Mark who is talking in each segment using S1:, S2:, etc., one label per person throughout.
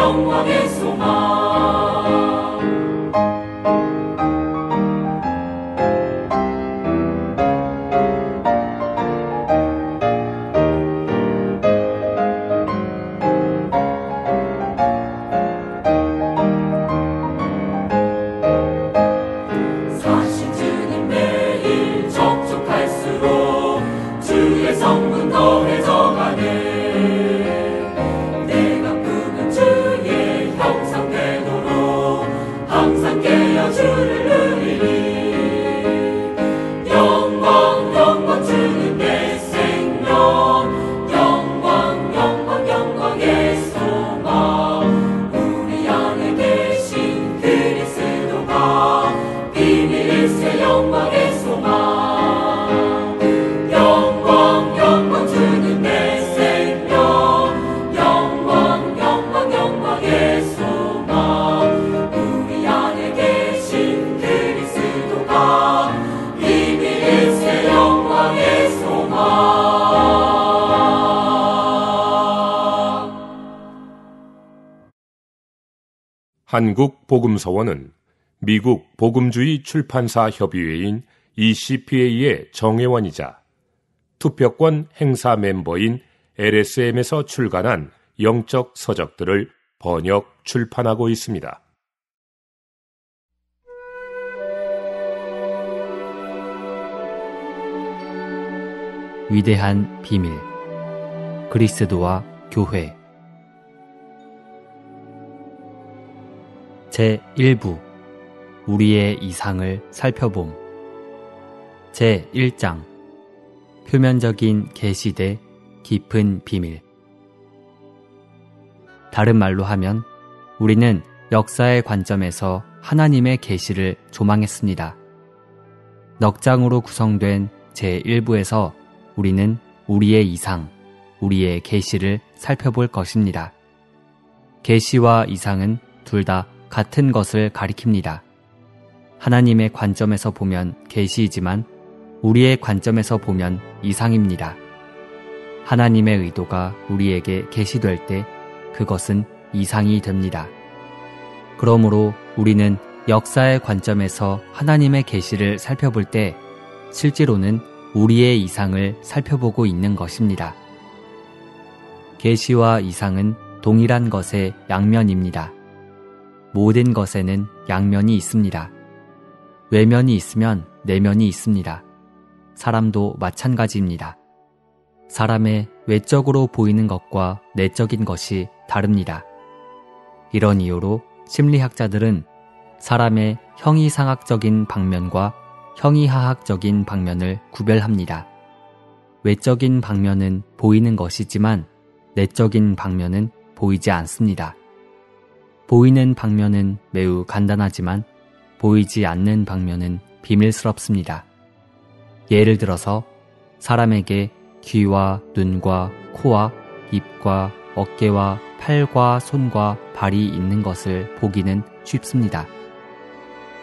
S1: 영광의 소망. 사실 주님 매일 접촉할수록 주의 성분 더해져가네. 항상 깨어 주를 누리리. 영광 영광 주는 내 생명. 영광 영광 영광의 소망. 우리 안에 계신 그리스도가 비밀일세 영광의 소망. 영광 영광 주는 내 생명. 영광 영광 영광의 소망.
S2: 한국복음서원은 미국 복음주의 출판사 협의회인 ECPA의 정회원이자 투표권 행사 멤버인 LSM에서 출간한 영적 서적들을 번역, 출판하고 있습니다.
S3: 위대한 비밀, 그리스도와 교회. 제1부, 우리의 이상을 살펴봄. 제1장, 표면적인 계시 대 깊은 비밀. 다른 말로 하면 우리는 역사의 관점에서 하나님의 계시를 조망했습니다. 넉 장으로 구성된 제1부에서 우리는 우리의 이상, 우리의 계시를 살펴볼 것입니다. 계시와 이상은 둘 다 같은 것을 가리킵니다. 하나님의 관점에서 보면 계시이지만 우리의 관점에서 보면 이상입니다. 하나님의 의도가 우리에게 계시될 때 그것은 이상이 됩니다. 그러므로 우리는 역사의 관점에서 하나님의 계시를 살펴볼 때 실제로는 우리의 이상을 살펴보고 있는 것입니다. 계시와 이상은 동일한 것의 양면입니다. 모든 것에는 양면이 있습니다. 외면이 있으면 내면이 있습니다. 사람도 마찬가지입니다. 사람의 외적으로 보이는 것과 내적인 것이 다릅니다. 이런 이유로 심리학자들은 사람의 형이상학적인 방면과 형이하학적인 방면을 구별합니다. 외적인 방면은 보이는 것이지만 내적인 방면은 보이지 않습니다. 보이는 방면은 매우 간단하지만 보이지 않는 방면은 비밀스럽습니다. 예를 들어서 사람에게 귀와 눈과 코와 입과 어깨와 팔과 손과 발이 있는 것을 보기는 쉽습니다.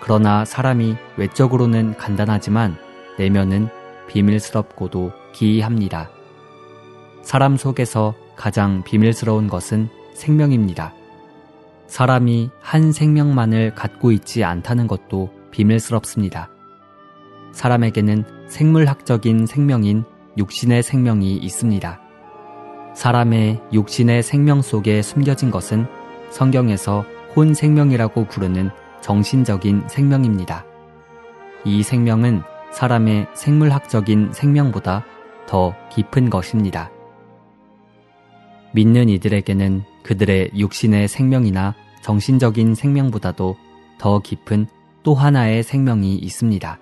S3: 그러나 사람이 외적으로는 간단하지만 내면은 비밀스럽고도 기이합니다. 사람 속에서 가장 비밀스러운 것은 생명입니다. 사람이 한 생명만을 갖고 있지 않다는 것도 비밀스럽습니다. 사람에게는 생물학적인 생명인 육신의 생명이 있습니다. 사람의 육신의 생명 속에 숨겨진 것은 성경에서 혼생명이라고 부르는 정신적인 생명입니다. 이 생명은 사람의 생물학적인 생명보다 더 깊은 것입니다. 믿는 이들에게는 그들의 육신의 생명이나 정신적인 생명보다도 더 깊은 또 하나의 생명이 있습니다.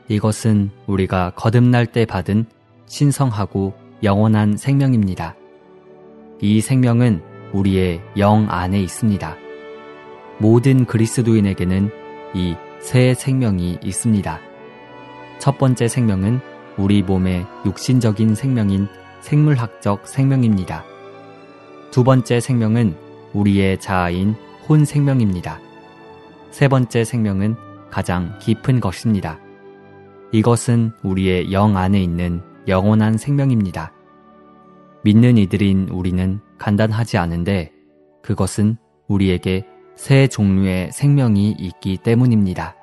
S3: 이것은 우리가 거듭날 때 받은 신성하고 영원한 생명입니다. 이 생명은 우리의 영 안에 있습니다. 모든 그리스도인에게는 이 새 생명이 있습니다. 첫 번째 생명은 우리 몸의 육신적인 생명인 생물학적 생명입니다. 두 번째 생명은 우리의 자아인 혼 생명입니다. 세 번째 생명은 가장 깊은 것입니다. 이것은 우리의 영 안에 있는 영원한 생명입니다. 믿는 이들인 우리는 간단하지 않은데 그것은 우리에게 새 종류의 생명이 있기 때문입니다.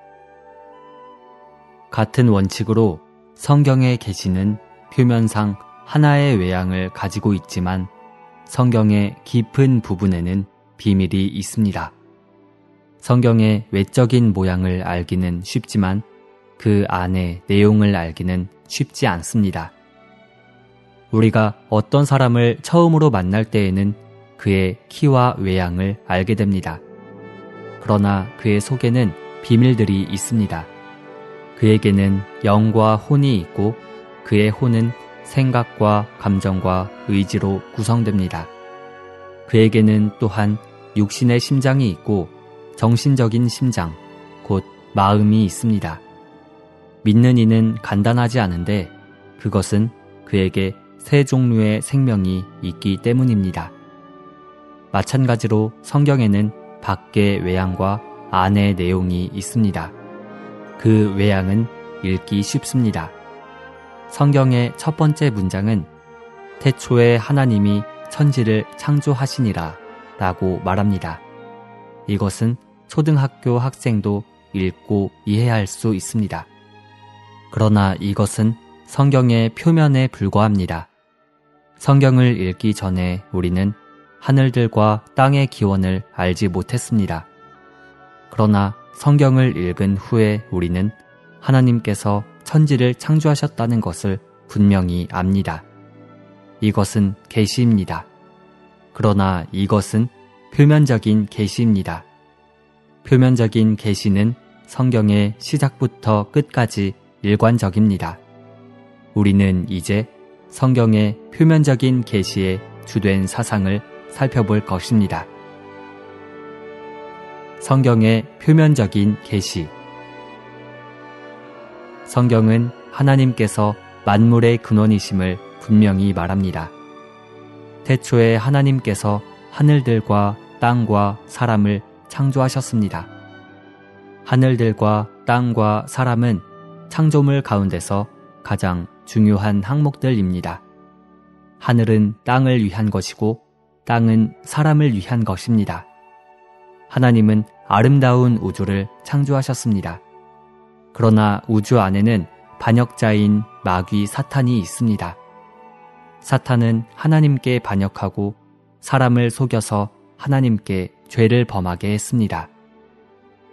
S3: 같은 원칙으로 성경의 계시는 표면상 하나의 외양을 가지고 있지만 성경의 깊은 부분에는 비밀이 있습니다. 성경의 외적인 모양을 알기는 쉽지만 그 안의 내용을 알기는 쉽지 않습니다. 우리가 어떤 사람을 처음으로 만날 때에는 그의 키와 외양을 알게 됩니다. 그러나 그의 속에는 비밀들이 있습니다. 그에게는 영과 혼이 있고 그의 혼은 생각과 감정과 의지로 구성됩니다. 그에게는 또한 육신의 심장이 있고 정신적인 심장, 곧 마음이 있습니다. 믿는 이는 간단하지 않은데 그것은 그에게 세 종류의 생명이 있기 때문입니다. 마찬가지로 성경에는 밖의 외양과 안의 내용이 있습니다. 그 외양은 읽기 쉽습니다. 성경의 첫 번째 문장은 태초에 하나님이 천지를 창조하시니라 라고 말합니다. 이것은 초등학교 학생도 읽고 이해할 수 있습니다. 그러나 이것은 성경의 표면에 불과합니다. 성경을 읽기 전에 우리는 하늘들과 땅의 기원을 알지 못했습니다. 그러나 성경을 읽은 후에 우리는 하나님께서 천지를 창조하셨다는 것을 분명히 압니다. 이것은 계시입니다. 그러나 이것은 표면적인 계시입니다. 표면적인 계시는 성경의 시작부터 끝까지 일관적입니다. 우리는 이제 성경의 표면적인 계시의 주된 사상을 살펴볼 것입니다. 성경의 표면적인 계시. 성경은 하나님께서 만물의 근원이심을 분명히 말합니다. 태초에 하나님께서 하늘들과 땅과 사람을 창조하셨습니다. 하늘들과 땅과 사람은 창조물 가운데서 가장 중요한 항목들입니다. 하늘은 땅을 위한 것이고 땅은 사람을 위한 것입니다. 하나님은 아름다운 우주를 창조하셨습니다. 그러나 우주 안에는 반역자인 마귀 사탄이 있습니다. 사탄은 하나님께 반역하고 사람을 속여서 하나님께 죄를 범하게 했습니다.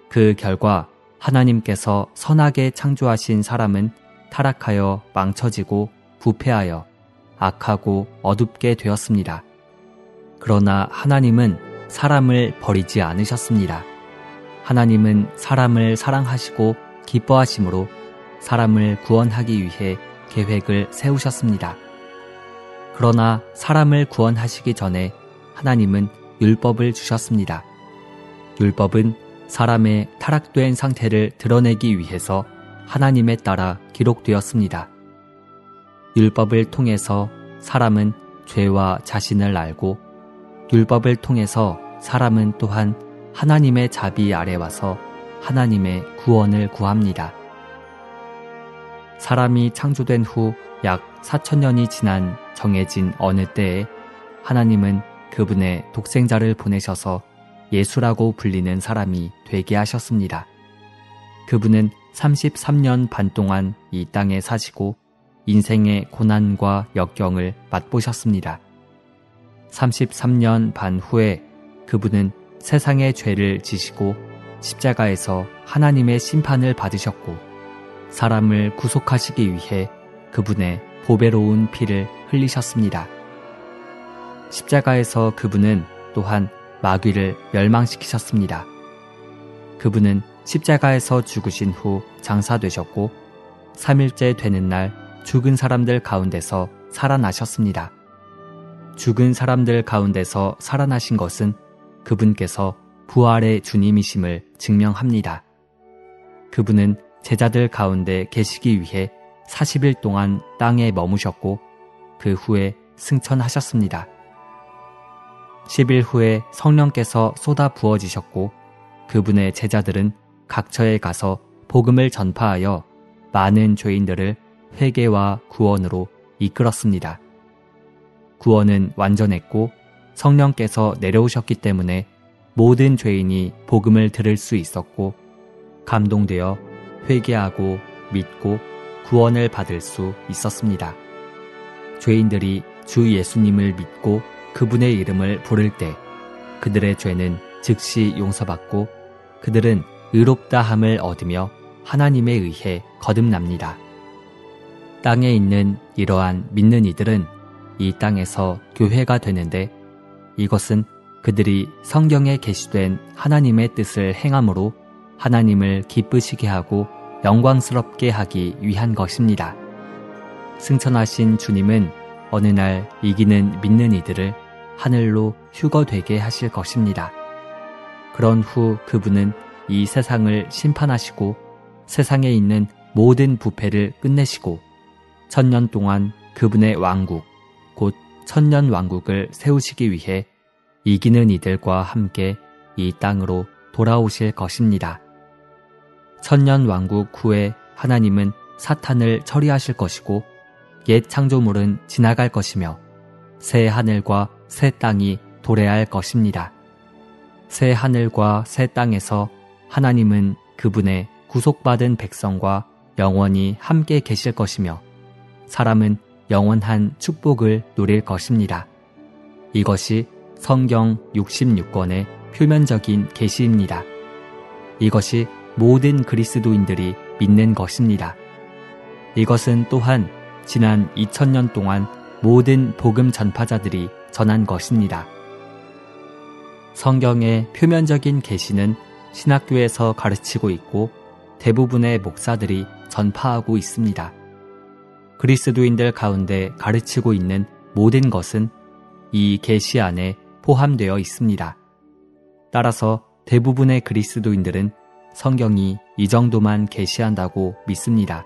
S3: 그 결과 하나님께서 선하게 창조하신 사람은 타락하여 망쳐지고 부패하여 악하고 어둡게 되었습니다. 그러나 하나님은 사람을 버리지 않으셨습니다. 하나님은 사람을 사랑하시고 기뻐하심으로 사람을 구원하기 위해 계획을 세우셨습니다. 그러나 사람을 구원하시기 전에 하나님은 율법을 주셨습니다. 율법은 사람의 타락된 상태를 드러내기 위해서 하나님에 따라 기록되었습니다. 율법을 통해서 사람은 죄와 자신을 알고 율법을 통해서 사람은 또한 하나님의 자비 아래 와서 하나님의 구원을 구합니다. 사람이 창조된 후 약 4,000년이 지난 정해진 어느 때에 하나님은 그분의 독생자를 보내셔서 예수라고 불리는 사람이 되게 하셨습니다. 그분은 33년 반 동안 이 땅에 사시고 인생의 고난과 역경을 맛보셨습니다. 33년 반 후에 그분은 세상의 죄를 지시고 십자가에서 하나님의 심판을 받으셨고 사람을 구속하시기 위해 그분의 보배로운 피를 흘리셨습니다. 십자가에서 그분은 또한 마귀를 멸망시키셨습니다. 그분은 십자가에서 죽으신 후 장사되셨고 3일째 되는 날 죽은 사람들 가운데서 살아나셨습니다. 죽은 사람들 가운데서 살아나신 것은 그분께서 부활의 주님이심을 증명합니다. 그분은 제자들 가운데 계시기 위해 40일 동안 땅에 머무셨고 그 후에 승천하셨습니다. 10일 후에 성령께서 쏟아 부어지셨고 그분의 제자들은 각처에 가서 복음을 전파하여 많은 죄인들을 회개와 구원으로 이끌었습니다. 구원은 완전했고 성령께서 내려오셨기 때문에 모든 죄인이 복음을 들을 수 있었고 감동되어 회개하고 믿고 구원을 받을 수 있었습니다. 죄인들이 주 예수님을 믿고 그분의 이름을 부를 때 그들의 죄는 즉시 용서받고 그들은 의롭다함을 얻으며 하나님에 의해 거듭납니다. 땅에 있는 이러한 믿는 이들은 이 땅에서 교회가 되는데 이것은 그들이 성경에 계시된 하나님의 뜻을 행함으로 하나님을 기쁘시게 하고 영광스럽게 하기 위한 것입니다. 승천하신 주님은 어느 날 이기는 믿는 이들을 하늘로 휴거되게 하실 것입니다. 그런 후 그분은 이 세상을 심판하시고 세상에 있는 모든 부패를 끝내시고 1000년 동안 그분의 왕국, 곧 천년왕국을 세우시기 위해 이기는 이들과 함께 이 땅으로 돌아오실 것입니다. 천년왕국 후에 하나님은 사탄을 처리하실 것이고 옛 창조물은 지나갈 것이며 새 하늘과 새 땅이 도래할 것입니다. 새 하늘과 새 땅에서 하나님은 그분의 구속받은 백성과 영원히 함께 계실 것이며 사람은 영원한 축복을 누릴 것입니다. 이것이 성경 66권의 표면적인 계시입니다. 이것이 모든 그리스도인들이 믿는 것입니다. 이것은 또한 지난 2000년 동안 모든 복음 전파자들이 전한 것입니다. 성경의 표면적인 계시는 신학교에서 가르치고 있고 대부분의 목사들이 전파하고 있습니다. 그리스도인들 가운데 가르치고 있는 모든 것은 이 계시 안에 포함되어 있습니다. 따라서 대부분의 그리스도인들은 성경이 이 정도만 계시한다고 믿습니다.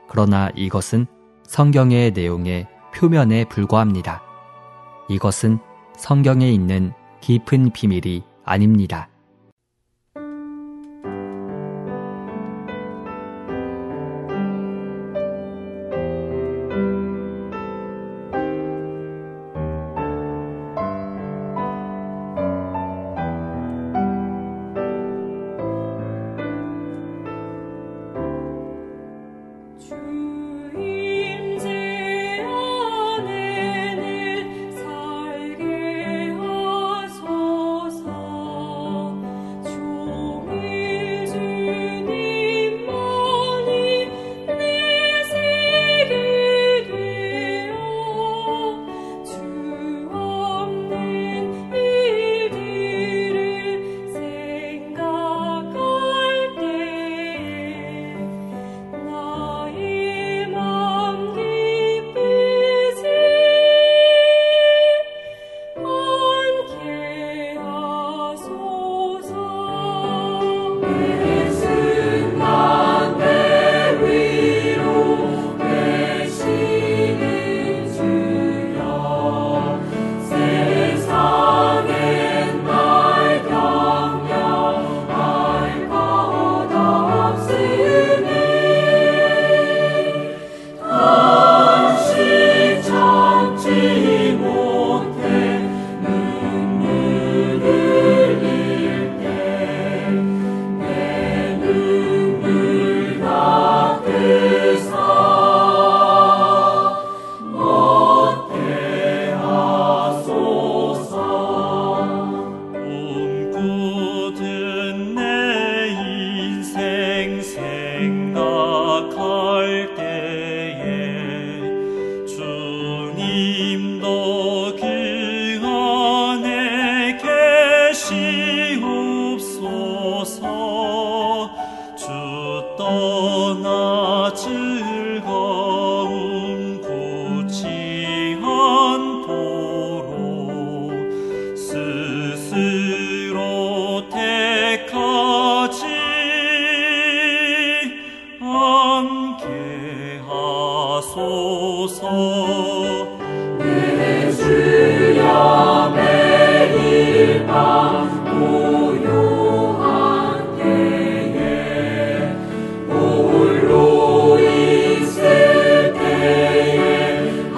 S3: 그러나 이것은 성경의 내용의 표면에 불과합니다. 이것은 성경에 있는 깊은 비밀이 아닙니다.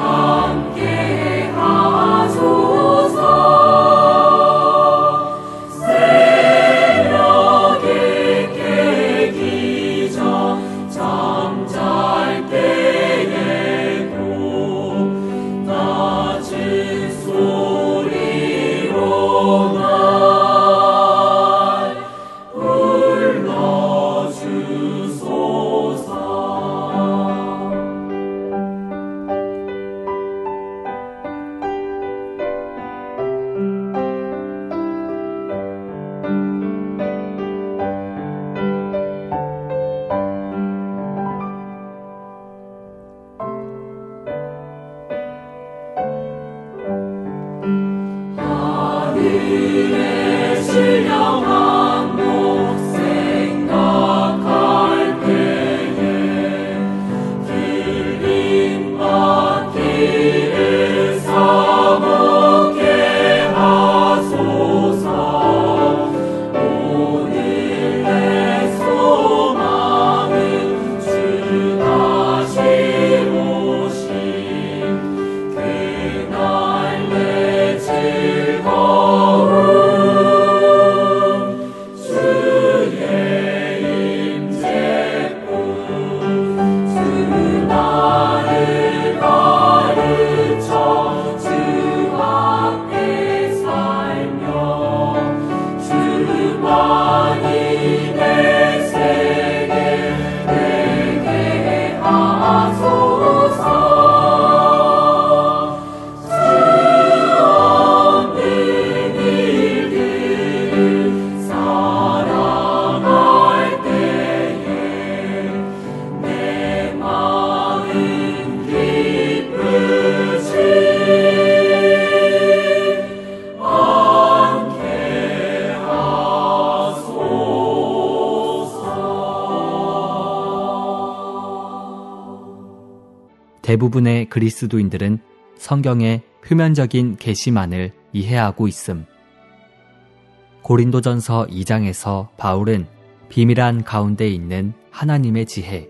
S1: 함께 하소서.
S3: 대부분의 그리스도인들은 성경의 표면적인 계시만을 이해하고 있음. 고린도전서 2장에서 바울은 비밀한 가운데 있는 하나님의 지혜,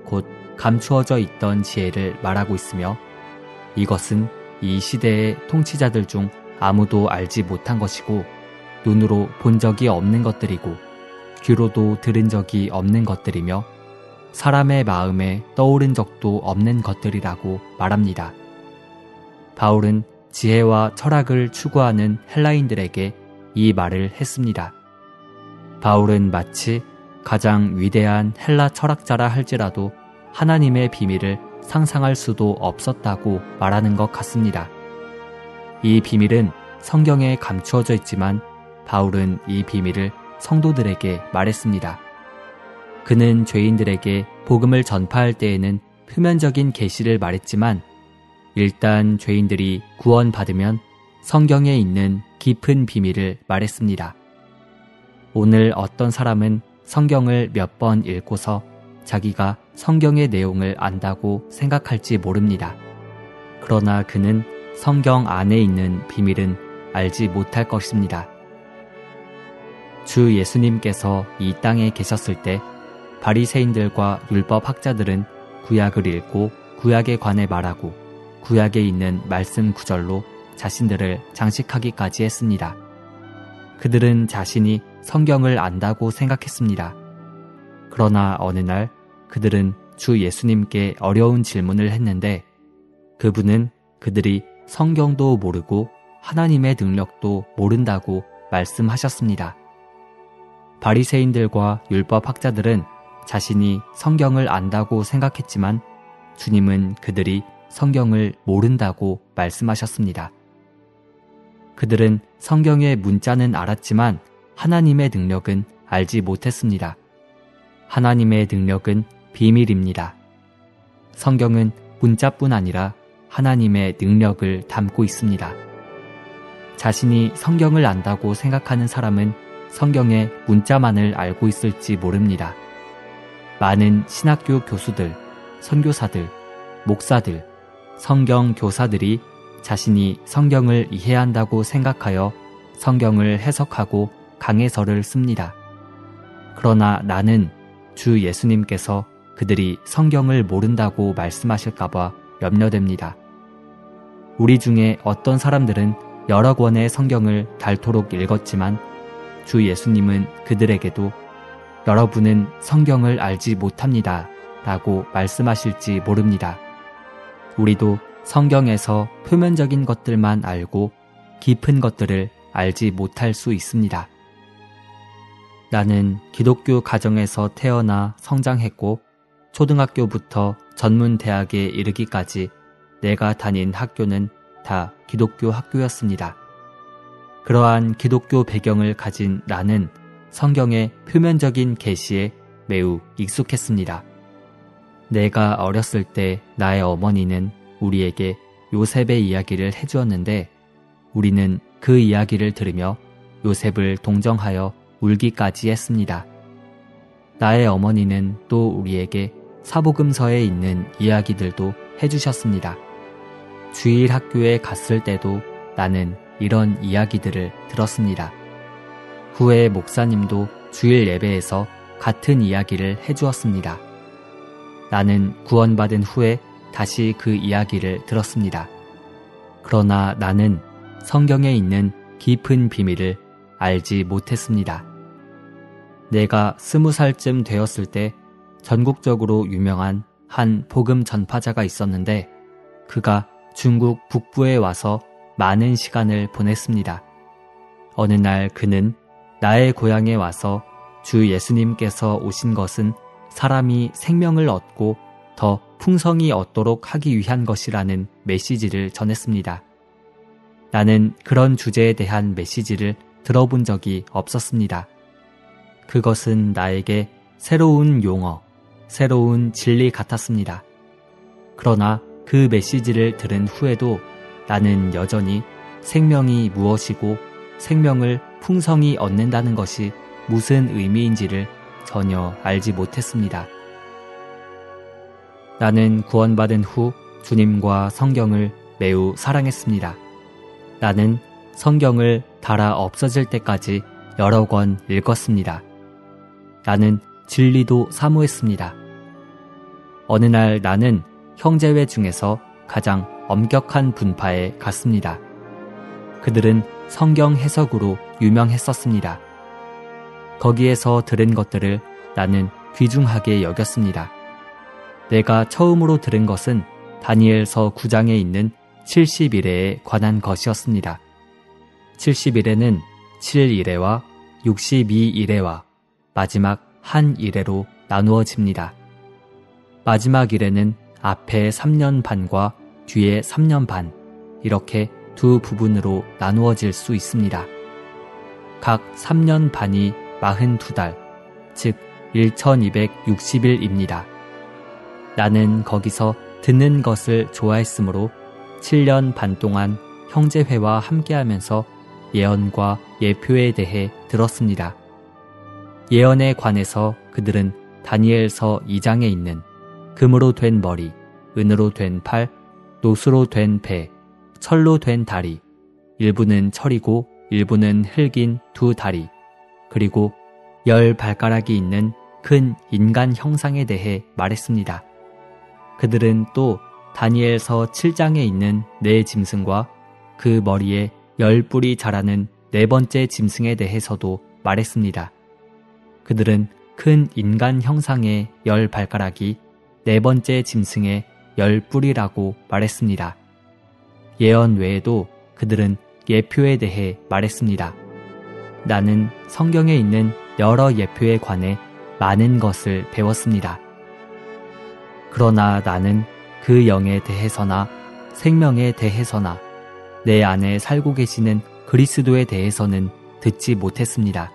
S3: 곧 감추어져 있던 지혜를 말하고 있으며 이것은 이 시대의 통치자들 중 아무도 알지 못한 것이고 눈으로 본 적이 없는 것들이고 귀로도 들은 적이 없는 것들이며 사람의 마음에 떠오른 적도 없는 것들이라고 말합니다. 바울은 지혜와 철학을 추구하는 헬라인들에게 이 말을 했습니다. 바울은 마치 가장 위대한 헬라 철학자라 할지라도 하나님의 비밀을 상상할 수도 없었다고 말하는 것 같습니다. 이 비밀은 성경에 감추어져 있지만 바울은 이 비밀을 성도들에게 말했습니다. 그는 죄인들에게 복음을 전파할 때에는 표면적인 계시를 말했지만 일단 죄인들이 구원받으면 성경에 있는 깊은 비밀을 말했습니다. 오늘 어떤 사람은 성경을 몇 번 읽고서 자기가 성경의 내용을 안다고 생각할지 모릅니다. 그러나 그는 성경 안에 있는 비밀은 알지 못할 것입니다. 주 예수님께서 이 땅에 계셨을 때 바리새인들과 율법 학자들은 구약을 읽고 구약에 관해 말하고 구약에 있는 말씀 구절로 자신들을 장식하기까지 했습니다. 그들은 자신이 성경을 안다고 생각했습니다. 그러나 어느 날 그들은 주 예수님께 어려운 질문을 했는데 그분은 그들이 성경도 모르고 하나님의 능력도 모른다고 말씀하셨습니다. 바리새인들과 율법 학자들은 자신이 성경을 안다고 생각했지만 주님은 그들이 성경을 모른다고 말씀하셨습니다. 그들은 성경의 문자는 알았지만 하나님의 능력은 알지 못했습니다. 하나님의 능력은 비밀입니다. 성경은 문자뿐 아니라 하나님의 능력을 담고 있습니다. 자신이 성경을 안다고 생각하는 사람은 성경의 문자만을 알고 있을지 모릅니다. 많은 신학교 교수들, 선교사들, 목사들, 성경 교사들이 자신이 성경을 이해한다고 생각하여 성경을 해석하고 강해서를 씁니다. 그러나 나는 주 예수님께서 그들이 성경을 모른다고 말씀하실까봐 염려됩니다. 우리 중에 어떤 사람들은 여러 권의 성경을 닳도록 읽었지만 주 예수님은 그들에게도 여러분은 성경을 알지 못합니다 라고 말씀하실지 모릅니다. 우리도 성경에서 표면적인 것들만 알고 깊은 것들을 알지 못할 수 있습니다. 나는 기독교 가정에서 태어나 성장했고 초등학교부터 전문대학에 이르기까지 내가 다닌 학교는 다 기독교 학교였습니다. 그러한 기독교 배경을 가진 나는 성경의 표면적인 계시에 매우 익숙했습니다. 내가 어렸을 때 나의 어머니는 우리에게 요셉의 이야기를 해주었는데 우리는 그 이야기를 들으며 요셉을 동정하여 울기까지 했습니다. 나의 어머니는 또 우리에게 사복음서에 있는 이야기들도 해주셨습니다. 주일 학교에 갔을 때도 나는 이런 이야기들을 들었습니다. 후에 목사님도 주일 예배에서 같은 이야기를 해주었습니다. 나는 구원받은 후에 다시 그 이야기를 들었습니다. 그러나 나는 성경에 있는 깊은 비밀을 알지 못했습니다. 내가 20살쯤 되었을 때 전국적으로 유명한 한 복음 전파자가 있었는데 그가 중국 북부에 와서 많은 시간을 보냈습니다. 어느 날 그는 나의 고향에 와서 주 예수님께서 오신 것은 사람이 생명을 얻고 더 풍성히 얻도록 하기 위한 것이라는 메시지를 전했습니다. 나는 그런 주제에 대한 메시지를 들어본 적이 없었습니다. 그것은 나에게 새로운 용어, 새로운 진리 같았습니다. 그러나 그 메시지를 들은 후에도 나는 여전히 생명이 무엇이고 생명을 풍성히 얻는다는 것이 무슨 의미인지를 전혀 알지 못했습니다. 나는 구원받은 후 주님과 성경을 매우 사랑했습니다. 나는 성경을 닳아 없어질 때까지 여러 권 읽었습니다. 나는 진리도 사모했습니다. 어느 날 나는 형제회 중에서 가장 엄격한 분파에 갔습니다. 그들은 성경 해석으로 유명했었습니다. 거기에서 들은 것들을 나는 귀중하게 여겼습니다. 내가 처음으로 들은 것은 다니엘서 9장에 있는 70일에 관한 것이었습니다. 70일에는 7일에와 62일에와 마지막 한 일에로 나누어집니다. 마지막 일에는 앞에 3년 반과 뒤에 3년 반, 이렇게 두 부분으로 나누어질 수 있습니다. 각 3년 반이 42달, 즉 1260일입니다. 나는 거기서 듣는 것을 좋아했으므로 7년 반 동안 형제회와 함께하면서 예언과 예표에 대해 들었습니다. 예언에 관해서 그들은 다니엘서 2장에 있는 금으로 된 머리, 은으로 된 팔, 노수로 된 배, 철로 된 다리, 일부는 철이고 일부는 흙인 두 다리, 그리고 10발가락이 있는 큰 인간 형상에 대해 말했습니다. 그들은 또 다니엘서 7장에 있는 네 짐승과 그 머리에 10뿔이 자라는 네 번째 짐승에 대해서도 말했습니다. 그들은 큰 인간 형상의 10발가락이 네 번째 짐승의 10뿔이라고 말했습니다. 예언 외에도 그들은 예표에 대해 말했습니다. 나는 성경에 있는 여러 예표에 관해 많은 것을 배웠습니다. 그러나 나는 그 영에 대해서나 생명에 대해서나 내 안에 살고 계시는 그리스도에 대해서는 듣지 못했습니다.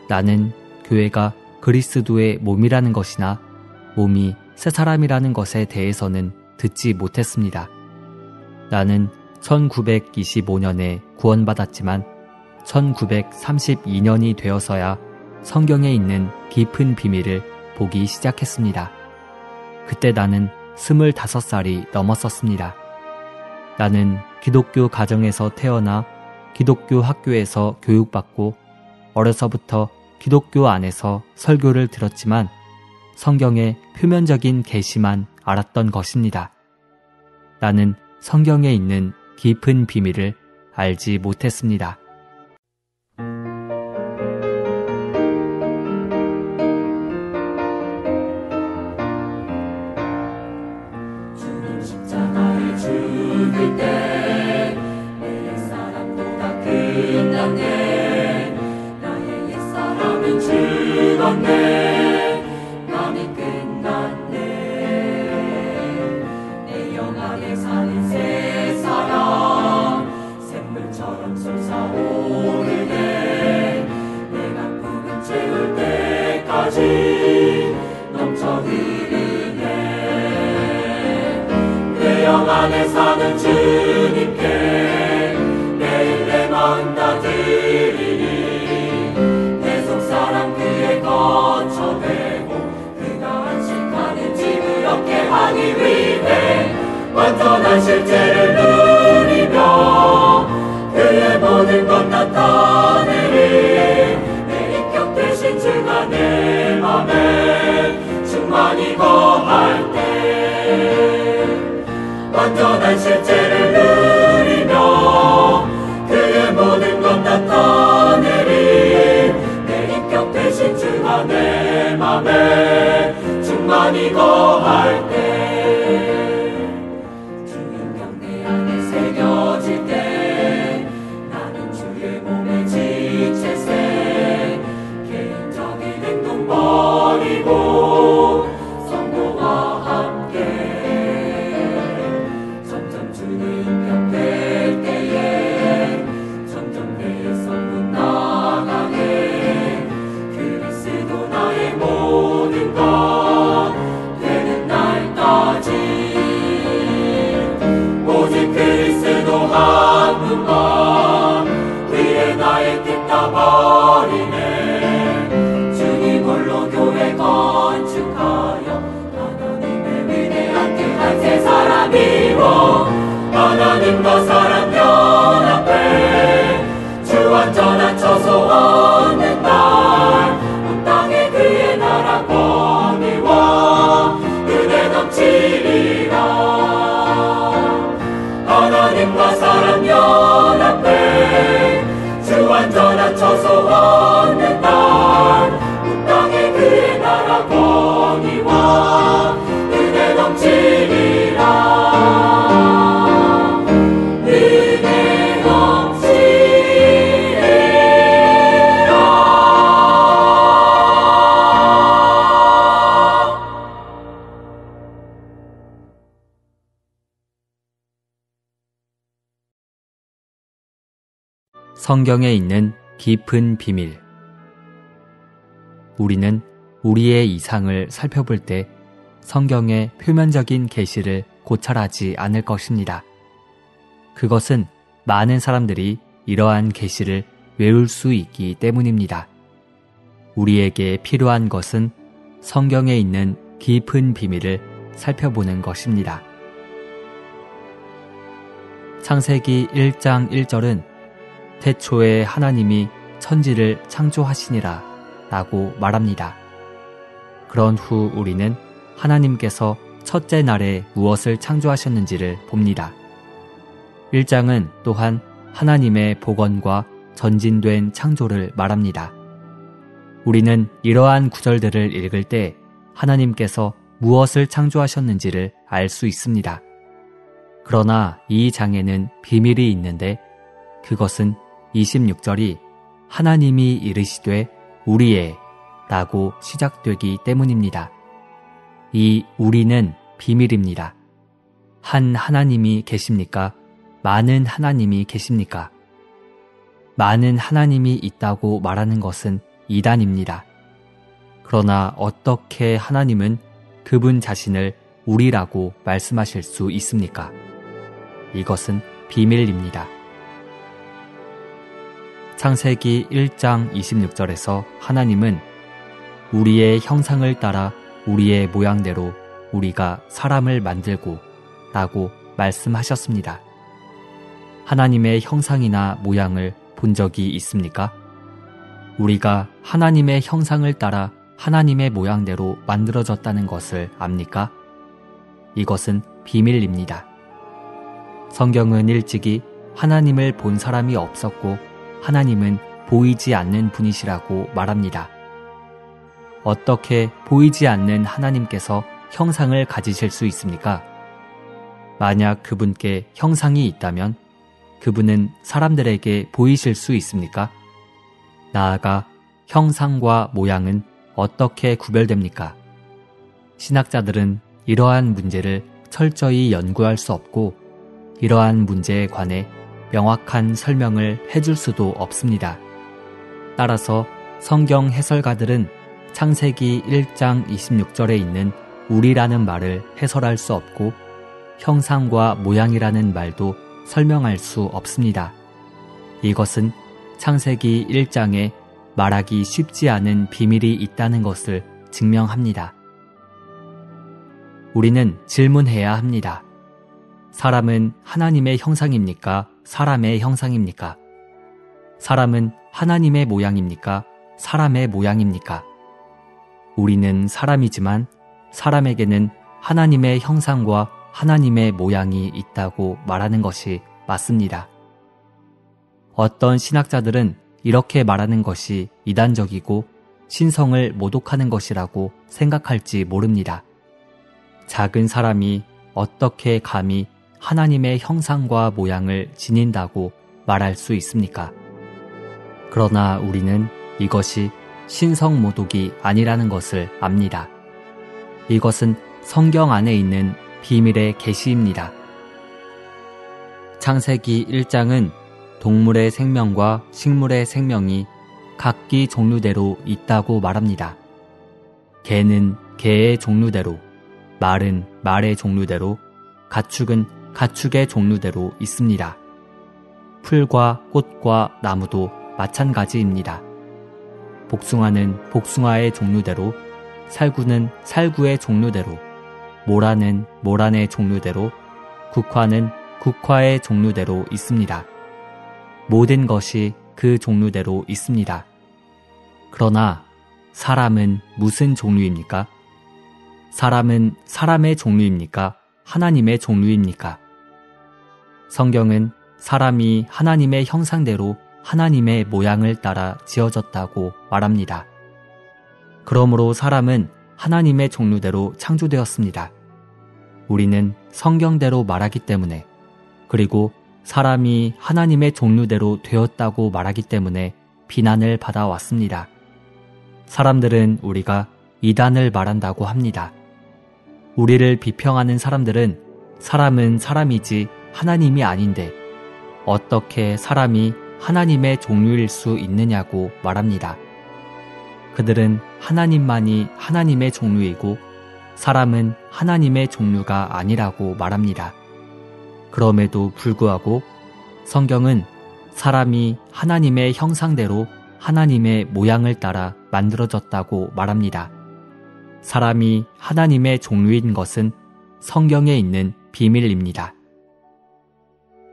S3: 나는 교회가 그리스도의 몸이라는 것이나 몸이 새 사람이라는 것에 대해서는 듣지 못했습니다. 나는 1925년에 구원받았지만 1932년이 되어서야 성경에 있는 깊은 비밀을 보기 시작했습니다. 그때 나는 25살이 넘었었습니다. 나는 기독교 가정에서 태어나 기독교 학교에서 교육받고 어려서부터 기독교 안에서 설교를 들었지만 성경의 표면적인 계시만 알았던 것입니다. 나는 성경에 있는 깊은 비밀을 알지 못했습니다.
S1: 주님 십자가에 죽을 때 내 옛사람보다 끝났네. 나의 옛사람은 죽었네. 남이 끝났네. 내 영 안에 사는 새 사람 샘물처럼 솟아오르네. 내가 부은 채울 때까지 넘쳐 흐르네. 내 영 안에 사는 주님께 매일 내 마음 다 드리니 내 속사람 그의 거처되고 그가 안식하는 집을 얻게 하기 위해 완전한 실제를 누리며 그의 모든 것 나타내리 내 인격 대신 주가 내 맘에 충만히 거할 때 완전한 실제를 누리며 그의 모든 것 나타내리 내 인격 대신 주가 내 맘에 충만히 거할 때 주 인격 내 안에 새겨질 때 나는 주의 몸에 지체세 개인적인 행동 버리고 성도와 함께 점점 주의 인격 될 때에 점점 내 성분 나가게 그리스도 나의 모든 것 되는 날까지 오직 그리스도 한 분만 위에 나의 뜻 다 버리네. 주님 홀로 교회 건축하여 하나님의 위대한 뜻 한 세 사람 어느 날 온 땅에 그의 나라 권위와 은혜 넘치리라. 은혜 넘치리라.
S3: 성경에 있는 깊은 비밀. 우리는 우리의 이상을 살펴볼 때 성경의 표면적인 계시를 고찰하지 않을 것입니다. 그것은 많은 사람들이 이러한 계시를 외울 수 있기 때문입니다. 우리에게 필요한 것은 성경에 있는 깊은 비밀을 살펴보는 것입니다. 창세기 1장 1절은 태초에 하나님이 천지를 창조하시니라 라고 말합니다. 그런 후 우리는 하나님께서 첫째 날에 무엇을 창조하셨는지를 봅니다. 1장은 또한 하나님의 복원과 전진된 창조를 말합니다. 우리는 이러한 구절들을 읽을 때 하나님께서 무엇을 창조하셨는지를 알 수 있습니다. 그러나 이 장에는 비밀이 있는데 그것은 26절이 하나님이 이르시되 우리의 라고 시작되기 때문입니다. 이 우리는 비밀입니다. 한 하나님이 계십니까? 많은 하나님이 계십니까? 많은 하나님이 있다고 말하는 것은 이단입니다. 그러나 어떻게 하나님은 그분 자신을 우리라고 말씀하실 수 있습니까? 이것은 비밀입니다. 창세기 1장 26절에서 하나님은 우리의 형상을 따라 우리의 모양대로 우리가 사람을 만들고 라고 말씀하셨습니다. 하나님의 형상이나 모양을 본 적이 있습니까? 우리가 하나님의 형상을 따라 하나님의 모양대로 만들어졌다는 것을 압니까? 이것은 비밀입니다. 성경은 일찍이 하나님을 본 사람이 없었고 하나님은 보이지 않는 분이시라고 말합니다. 어떻게 보이지 않는 하나님께서 형상을 가지실 수 있습니까? 만약 그분께 형상이 있다면 그분은 사람들에게 보이실 수 있습니까? 나아가 형상과 모양은 어떻게 구별됩니까? 신학자들은 이러한 문제를 철저히 연구할 수 없고 이러한 문제에 관해 명확한 설명을 해줄 수도 없습니다. 따라서 성경 해설가들은 창세기 1장 26절에 있는 우리라는 말을 해설할 수 없고 형상과 모양이라는 말도 설명할 수 없습니다. 이것은 창세기 1장에 말하기 쉽지 않은 비밀이 있다는 것을 증명합니다. 우리는 질문해야 합니다. 사람은 하나님의 형상입니까? 사람의 형상입니까? 사람은 하나님의 모양입니까? 사람의 모양입니까? 우리는 사람이지만 사람에게는 하나님의 형상과 하나님의 모양이 있다고 말하는 것이 맞습니다. 어떤 신학자들은 이렇게 말하는 것이 이단적이고 신성을 모독하는 것이라고 생각할지 모릅니다. 작은 사람이 어떻게 감히 하나님의 형상과 모양을 지닌다고 말할 수 있습니까? 그러나 우리는 이것이 신성 모독이 아니라는 것을 압니다. 이것은 성경 안에 있는 비밀의 계시입니다. 창세기 1장은 동물의 생명과 식물의 생명이 각기 종류대로 있다고 말합니다. 개는 개의 종류대로, 말은 말의 종류대로, 가축은 가축의 종류대로 있습니다. 풀과 꽃과 나무도 마찬가지입니다. 복숭아는 복숭아의 종류대로, 살구는 살구의 종류대로, 모라는 모란의 종류대로, 국화는 국화의 종류대로 있습니다. 모든 것이 그 종류대로 있습니다. 그러나 사람은 무슨 종류입니까? 사람은 사람의 종류입니까? 하나님의 종류입니까? 성경은 사람이 하나님의 형상대로 하나님의 모양을 따라 지어졌다고 말합니다. 그러므로 사람은 하나님의 종류대로 창조되었습니다. 우리는 성경대로 말하기 때문에, 그리고 사람이 하나님의 종류대로 되었다고 말하기 때문에 비난을 받아왔습니다. 사람들은 우리가 이단을 말한다고 합니다. 우리를 비평하는 사람들은 사람은 사람이지 하나님이 아닌데 어떻게 사람이 하나님의 종류일 수 있느냐고 말합니다. 그들은 하나님만이 하나님의 종류이고 사람은 하나님의 종류가 아니라고 말합니다. 그럼에도 불구하고 성경은 사람이 하나님의 형상대로 하나님의 모양을 따라 만들어졌다고 말합니다. 사람이 하나님의 종류인 것은 성경에 있는 비밀입니다.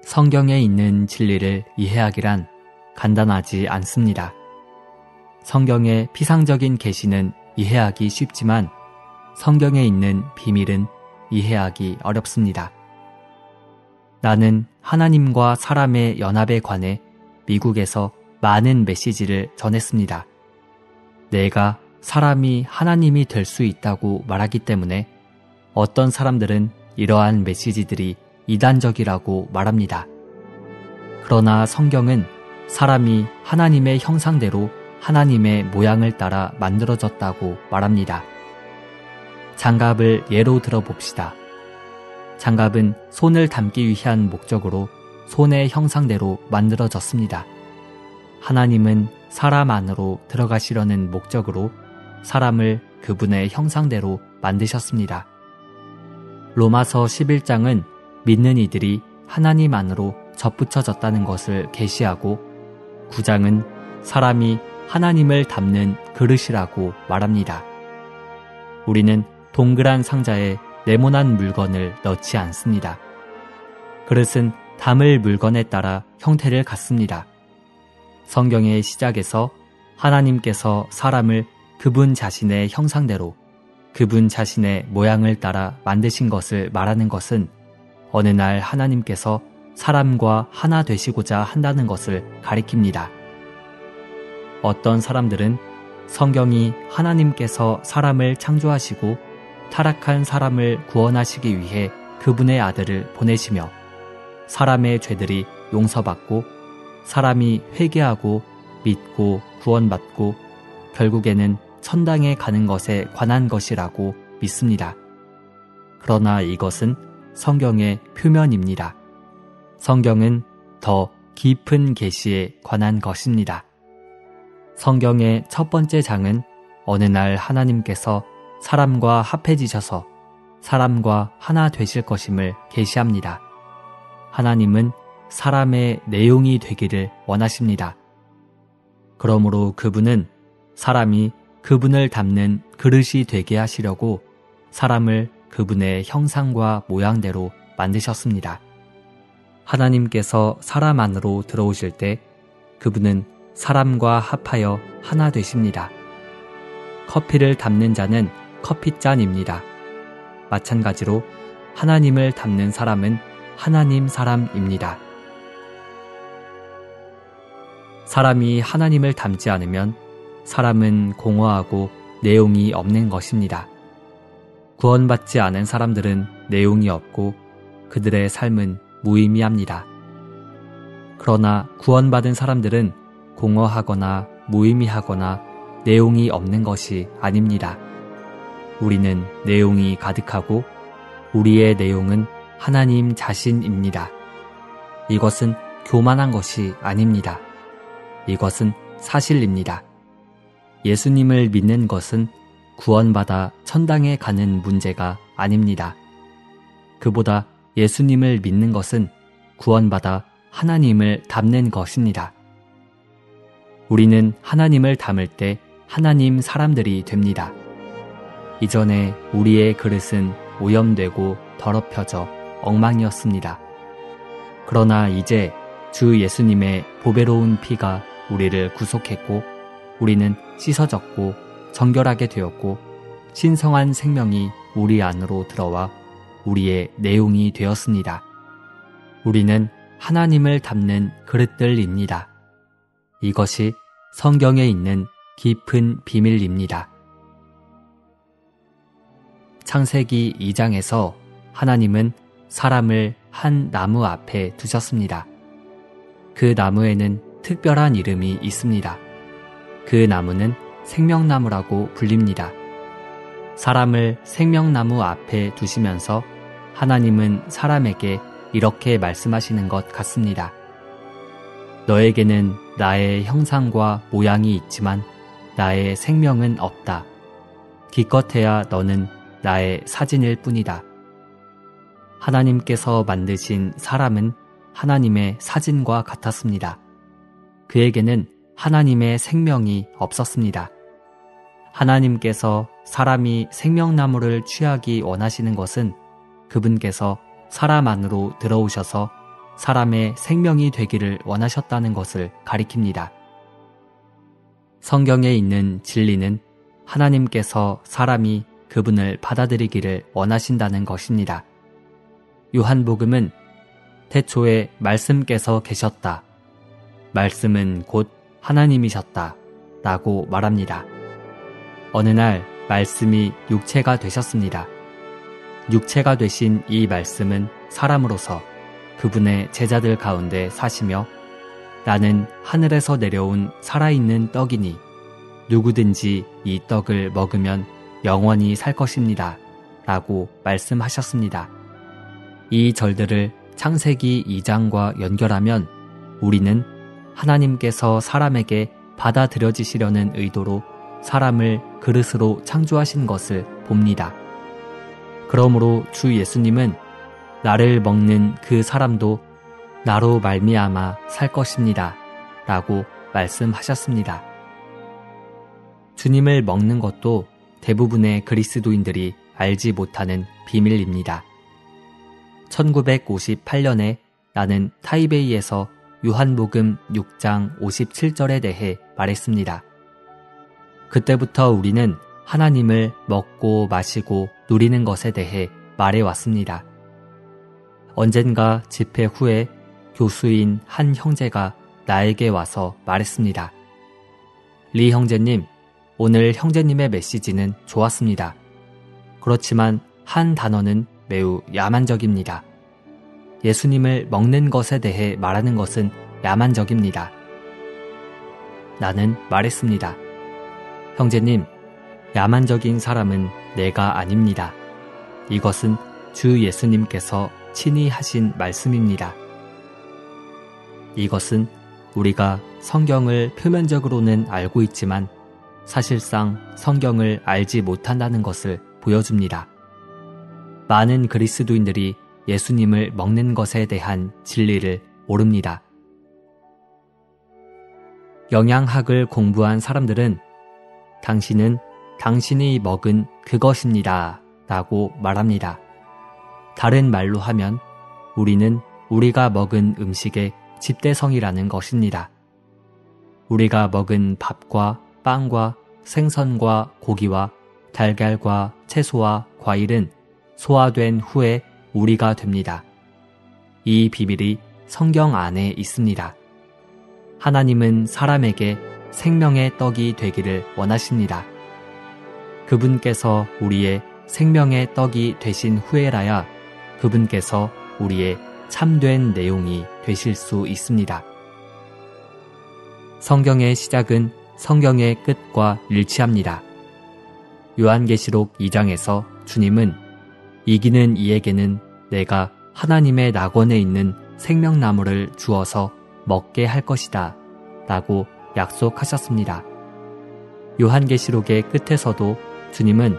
S3: 성경에 있는 진리를 이해하기란 간단하지 않습니다. 성경의 피상적인 계시는 이해하기 쉽지만 성경에 있는 비밀은 이해하기 어렵습니다. 나는 하나님과 사람의 연합에 관해 미국에서 많은 메시지를 전했습니다. 내가 사람이 하나님이 될 수 있다고 말하기 때문에 어떤 사람들은 이러한 메시지들이 이단적이라고 말합니다. 그러나 성경은 사람이 하나님의 형상대로 하나님의 모양을 따라 만들어졌다고 말합니다. 장갑을 예로 들어봅시다. 장갑은 손을 담기 위한 목적으로 손의 형상대로 만들어졌습니다. 하나님은 사람 안으로 들어가시려는 목적으로 사람을 그분의 형상대로 만드셨습니다. 로마서 11장은 믿는 이들이 하나님 안으로 접붙여졌다는 것을 계시하고 9장은 사람이 하나님을 담는 그릇이라고 말합니다. 우리는 동그란 상자에 네모난 물건을 넣지 않습니다. 그릇은 담을 물건에 따라 형태를 갖습니다. 성경의 시작에서 하나님께서 사람을 그분 자신의 형상대로 그분 자신의 모양을 따라 만드신 것을 말하는 것은 어느 날 하나님께서 사람과 하나 되시고자 한다는 것을 가리킵니다. 어떤 사람들은 성경이 하나님께서 사람을 창조하시고 타락한 사람을 구원하시기 위해 그분의 아들을 보내시며 사람의 죄들이 용서받고 사람이 회개하고 믿고 구원받고 결국에는 천당에 가는 것에 관한 것이라고 믿습니다. 그러나 이것은 성경의 표면입니다. 성경은 더 깊은 계시에 관한 것입니다. 성경의 첫 번째 장은 어느 날 하나님께서 사람과 합해지셔서 사람과 하나 되실 것임을 계시합니다. 하나님은 사람의 내용이 되기를 원하십니다. 그러므로 그분은 사람이 그분을 담는 그릇이 되게 하시려고 사람을 그분의 형상과 모양대로 만드셨습니다. 하나님께서 사람 안으로 들어오실 때 그분은 사람과 합하여 하나 되십니다. 커피를 담는 자는 커피잔입니다. 마찬가지로 하나님을 담는 사람은 하나님 사람입니다. 사람이 하나님을 담지 않으면 사람은 공허하고 내용이 없는 것입니다. 구원받지 않은 사람들은 내용이 없고 그들의 삶은 무의미합니다. 그러나 구원받은 사람들은 공허하거나 무의미하거나 내용이 없는 것이 아닙니다. 우리는 내용이 가득하고 우리의 내용은 하나님 자신입니다. 이것은 교만한 것이 아닙니다. 이것은 사실입니다. 예수님을 믿는 것은 구원받아 천당에 가는 문제가 아닙니다. 그보다 예수님을 믿는 것은 구원받아 하나님을 담는 것입니다. 우리는 하나님을 담을 때 하나님 사람들이 됩니다. 이전에 우리의 그릇은 오염되고 더럽혀져 엉망이었습니다. 그러나 이제 주 예수님의 보배로운 피가 우리를 구속했고 우리는 씻어졌고 정결하게 되었고 신성한 생명이 우리 안으로 들어와 우리의 내용이 되었습니다. 우리는 하나님을 담는 그릇들입니다. 이것이 성경에 있는 깊은 비밀입니다. 창세기 2장에서 하나님은 사람을 한 나무 앞에 두셨습니다. 그 나무에는 특별한 이름이 있습니다. 그 나무는 생명나무라고 불립니다. 사람을 생명나무 앞에 두시면서 하나님은 사람에게 이렇게 말씀하시는 것 같습니다. 너에게는 나의 형상과 모양이 있지만 나의 생명은 없다. 기껏해야 너는 나의 사진일 뿐이다. 하나님께서 만드신 사람은 하나님의 사진과 같았습니다. 그에게는 하나님의 생명이 없었습니다. 하나님께서 사람이 생명나무를 취하기 원하시는 것은 그분께서 사람 안으로 들어오셔서 사람의 생명이 되기를 원하셨다는 것을 가리킵니다. 성경에 있는 진리는 하나님께서 사람이 그분을 받아들이기를 원하신다는 것입니다. 요한복음은 태초에 말씀께서 계셨다. 말씀은 곧 하나님이셨다. 라고 말합니다. 어느 날 말씀이 육체가 되셨습니다. 육체가 되신 이 말씀은 사람으로서 그분의 제자들 가운데 사시며 나는 하늘에서 내려온 살아있는 떡이니 누구든지 이 떡을 먹으면 영원히 살 것입니다. 라고 말씀하셨습니다. 이 절들을 창세기 2장과 연결하면 우리는 하나님께서 사람에게 받아들여지시려는 의도로 사람을 그릇으로 창조하신 것을 봅니다. 그러므로 주 예수님은 나를 먹는 그 사람도 나로 말미암아 살 것입니다. 라고 말씀하셨습니다. 주님을 먹는 것도 대부분의 그리스도인들이 알지 못하는 비밀입니다. 1958년에 나는 타이베이에서 요한복음 6장 57절에 대해 말했습니다. 그때부터 우리는 하나님을 먹고 마시고 누리는 것에 대해 말해왔습니다. 언젠가 집회 후에 교수인 한 형제가 나에게 와서 말했습니다. 리 형제님, 오늘 형제님의 메시지는 좋았습니다. 그렇지만 한 단어는 매우 야만적입니다. 예수님을 먹는 것에 대해 말하는 것은 야만적입니다. 나는 말했습니다. 형제님, 야만적인 사람은 내가 아닙니다. 이것은 주 예수님께서 친히 하신 말씀입니다. 이것은 우리가 성경을 표면적으로는 알고 있지만 사실상 성경을 알지 못한다는 것을 보여줍니다. 많은 그리스도인들이 예수님을 먹는 것에 대한 진리를 모릅니다. 영양학을 공부한 사람들은 당신은 당신이 먹은 그것입니다. 라고 말합니다. 다른 말로 하면 우리는 우리가 먹은 음식의 집대성이라는 것입니다. 우리가 먹은 밥과 빵과 생선과 고기와 달걀과 채소와 과일은 소화된 후에 우리가 됩니다. 이 비밀이 성경 안에 있습니다. 하나님은 사람에게 생명의 떡이 되기를 원하십니다. 그분께서 우리의 생명의 떡이 되신 후에라야 그분께서 우리의 참된 내용이 되실 수 있습니다. 성경의 시작은 성경의 끝과 일치합니다. 요한계시록 2장에서 주님은 이기는 이에게는 내가 하나님의 낙원에 있는 생명나무를 주어서 먹게 할 것이다 라고 약속하셨습니다. 요한계시록의 끝에서도 주님은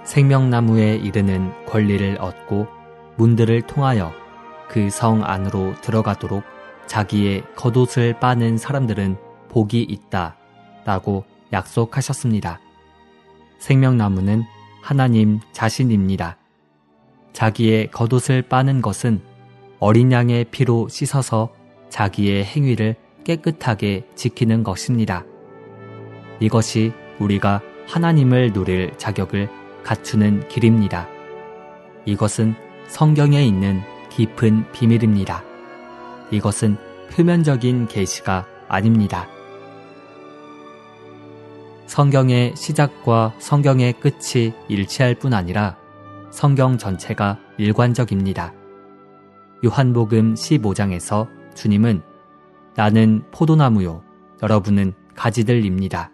S3: 생명나무에 이르는 권리를 얻고 문들을 통하여 그 성 안으로 들어가도록 자기의 겉옷을 빠는 사람들은 복이 있다 라고 약속하셨습니다. 생명나무는 하나님 자신입니다. 자기의 겉옷을 빠는 것은 어린 양의 피로 씻어서 자기의 행위를 깨끗하게 지키는 것입니다. 이것이 우리가 하나님을 누릴 자격을 갖추는 길입니다. 이것은 성경에 있는 깊은 비밀입니다. 이것은 표면적인 계시가 아닙니다. 성경의 시작과 성경의 끝이 일치할 뿐 아니라 성경 전체가 일관적입니다. 요한복음 15장에서 주님은 나는 포도나무요, 여러분은 가지들입니다.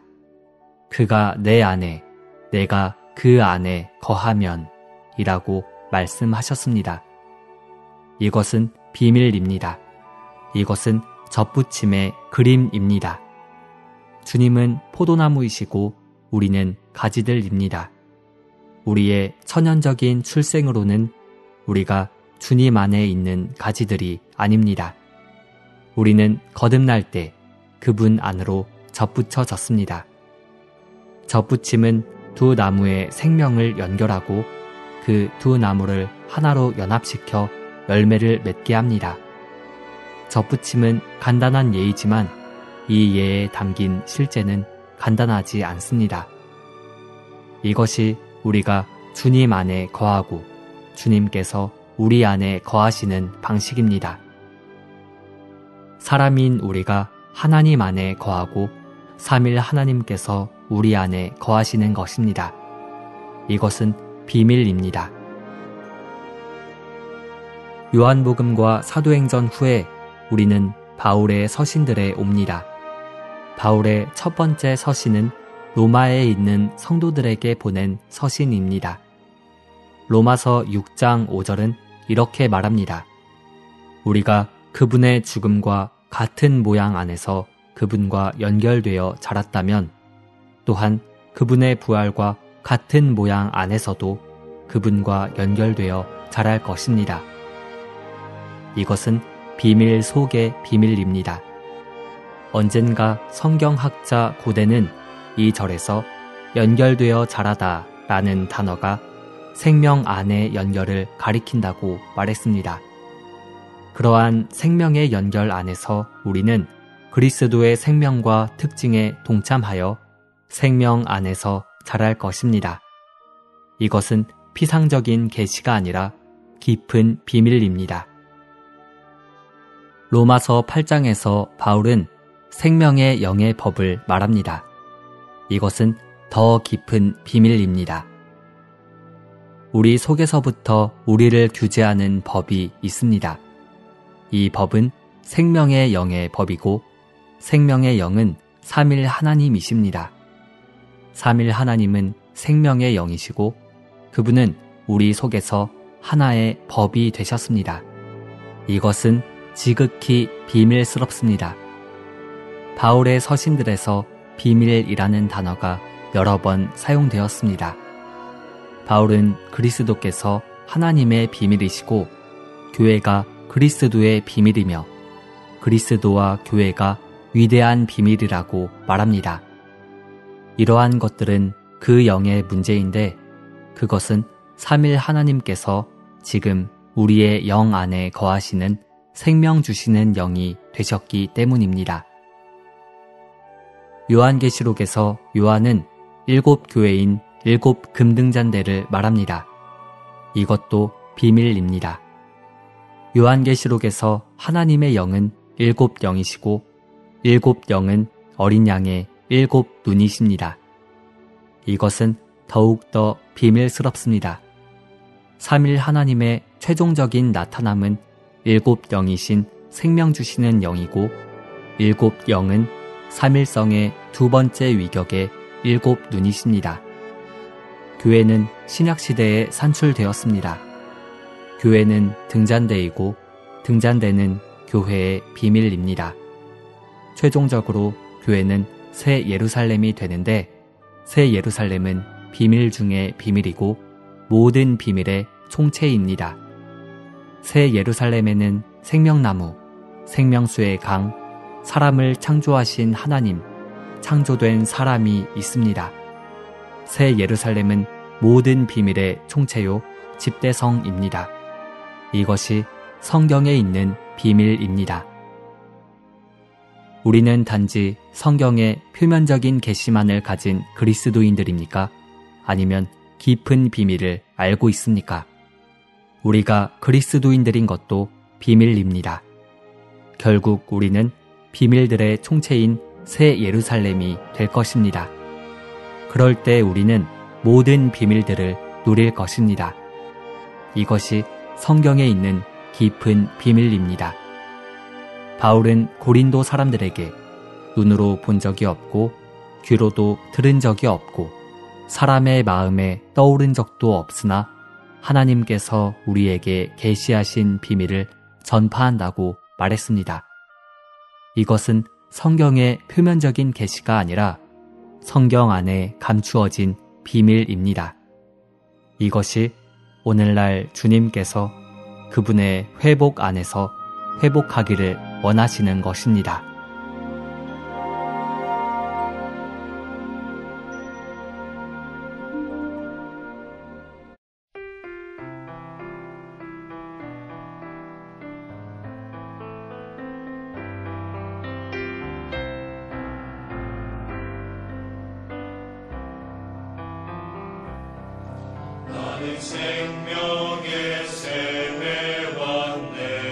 S3: 그가 내 안에, 내가 그 안에 거하면 이라고 말씀하셨습니다. 이것은 비밀입니다. 이것은 접붙임의 그림입니다. 주님은 포도나무이시고 우리는 가지들입니다. 우리의 천연적인 출생으로는 우리가 주님 안에 있는 가지들이 아닙니다. 우리는 거듭날 때 그분 안으로 접붙여졌습니다. 접붙임은 두 나무의 생명을 연결하고 그 두 나무를 하나로 연합시켜 열매를 맺게 합니다. 접붙임은 간단한 예이지만 이 예에 담긴 실제는 간단하지 않습니다. 이것이 우리가 주님 안에 거하고 주님께서 우리 안에 거하시는 방식입니다. 사람인 우리가 하나님 안에 거하고 삼일 하나님께서 우리 안에 거하시는 것입니다. 이것은 비밀입니다. 요한복음과 사도행전 후에 우리는 바울의 서신들에 옵니다. 바울의 첫 번째 서신은 로마에 있는 성도들에게 보낸 서신입니다. 로마서 6장 5절은 이렇게 말합니다. 우리가 그분의 죽음과 같은 모양 안에서 그분과 연결되어 자랐다면 또한 그분의 부활과 같은 모양 안에서도 그분과 연결되어 자랄 것입니다. 이것은 비밀 속의 비밀입니다. 언젠가 성경학자 고대는 이 절에서 연결되어 자라다 라는 단어가 생명 안의 연결을 가리킨다고 말했습니다. 그러한 생명의 연결 안에서 우리는 그리스도의 생명과 특징에 동참하여 생명 안에서 자랄 것입니다. 이것은 피상적인 계시가 아니라 깊은 비밀입니다. 로마서 8장에서 바울은 생명의 영의 법을 말합니다. 이것은 더 깊은 비밀입니다. 우리 속에서부터 우리를 규제하는 법이 있습니다. 이 법은 생명의 영의 법이고 생명의 영은 삼일 하나님이십니다. 삼일 하나님은 생명의 영이시고 그분은 우리 속에서 하나의 법이 되셨습니다. 이것은 지극히 비밀스럽습니다. 바울의 서신들에서 비밀이라는 단어가 여러 번 사용되었습니다. 바울은 그리스도께서 하나님의 비밀이시고 교회가 그리스도의 비밀이며 그리스도와 교회가 위대한 비밀이라고 말합니다. 이러한 것들은 그 영의 문제인데 그것은 삼일 하나님께서 지금 우리의 영 안에 거하시는 생명 주시는 영이 되셨기 때문입니다. 요한계시록에서 요한은 7교회인 7 금등잔대를 말합니다. 이것도 비밀입니다. 요한계시록에서 하나님의 영은 7 영이시고 7 영은 어린 양의 7 눈이십니다. 이것은 더욱더 비밀스럽습니다. 삼일 하나님의 최종적인 나타남은 7 영이신 생명 주시는 영이고 7 영은 삼일성의 두 번째 위격의 7 눈이십니다. 교회는 신약시대에 산출되었습니다. 교회는 등잔대이고 등잔대는 교회의 비밀입니다. 최종적으로 교회는 새 예루살렘이 되는데 새 예루살렘은 비밀 중의 비밀이고 모든 비밀의 총체입니다. 새 예루살렘에는 생명나무, 생명수의 강, 사람을 창조하신 하나님, 창조된 사람이 있습니다. 새 예루살렘은 모든 비밀의 총체요 집대성입니다. 이것이 성경에 있는 비밀입니다. 우리는 단지 성경의 표면적인 계시만을 가진 그리스도인들입니까? 아니면 깊은 비밀을 알고 있습니까? 우리가 그리스도인들인 것도 비밀입니다. 결국 우리는 비밀들의 총체인 새 예루살렘이 될 것입니다. 그럴 때 우리는 모든 비밀들을 누릴 것입니다. 이것이 성경에 있는 깊은 비밀입니다. 바울은 고린도 사람들에게 눈으로 본 적이 없고 귀로도 들은 적이 없고 사람의 마음에 떠오른 적도 없으나 하나님께서 우리에게 계시하신 비밀을 전파한다고 말했습니다. 이것은 성경의 표면적인 계시가 아니라 성경 안에 감추어진 비밀입니다. 이것이 오늘날 주님께서 그분의 회복 안에서 회복하기를 원하시는 것입니다.
S1: 나는 생명의 샘에 왔네.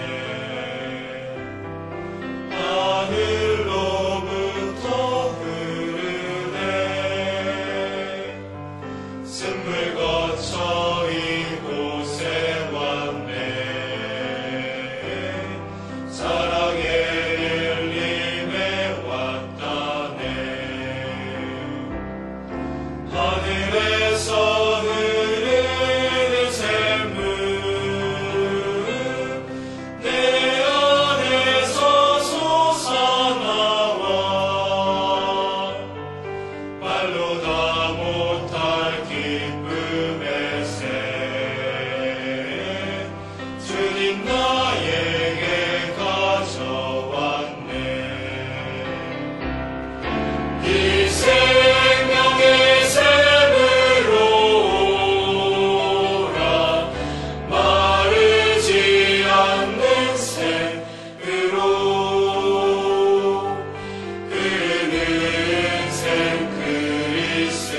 S1: 하늘로부터 흐르네. 샘물 거쳐 이곳에 왔네. 사랑의 엘림에 왔다네. 하늘에서 그리스도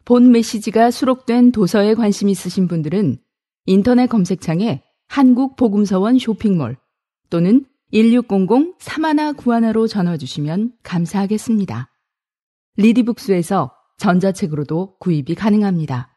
S4: 본 메시지가 수록된 도서에 관심 있으신 분들은 인터넷 검색창에 한국복음서원 쇼핑몰 또는 1600-3191로 전화 주시면 감사하겠습니다. 리디북스에서 전자책으로도 구입이 가능합니다.